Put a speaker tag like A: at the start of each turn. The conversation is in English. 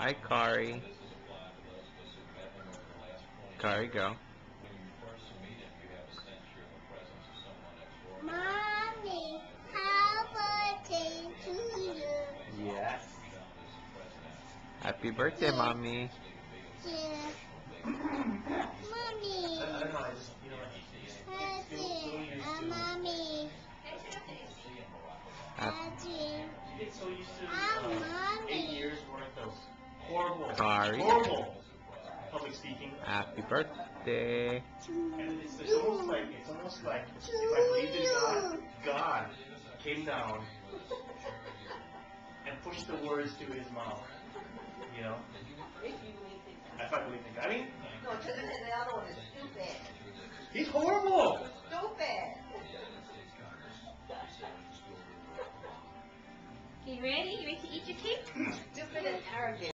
A: Hi, Kari. Kari, go.
B: Mommy, happy birthday to you.
A: Yes. Happy birthday, Mommy.
B: Yeah. Mommy. Mommy. Daddy. Mommy.
A: Kari.
C: Public speaking.
A: Happy birthday.
C: It's almost like if I believed in God came down and pushed the words to his mouth. You know? If I believed in God. I mean,
D: No, because the other one is stupid.
C: he's horrible.
D: Stupid.
E: You ready? You ready to eat your cake?
D: Stupid as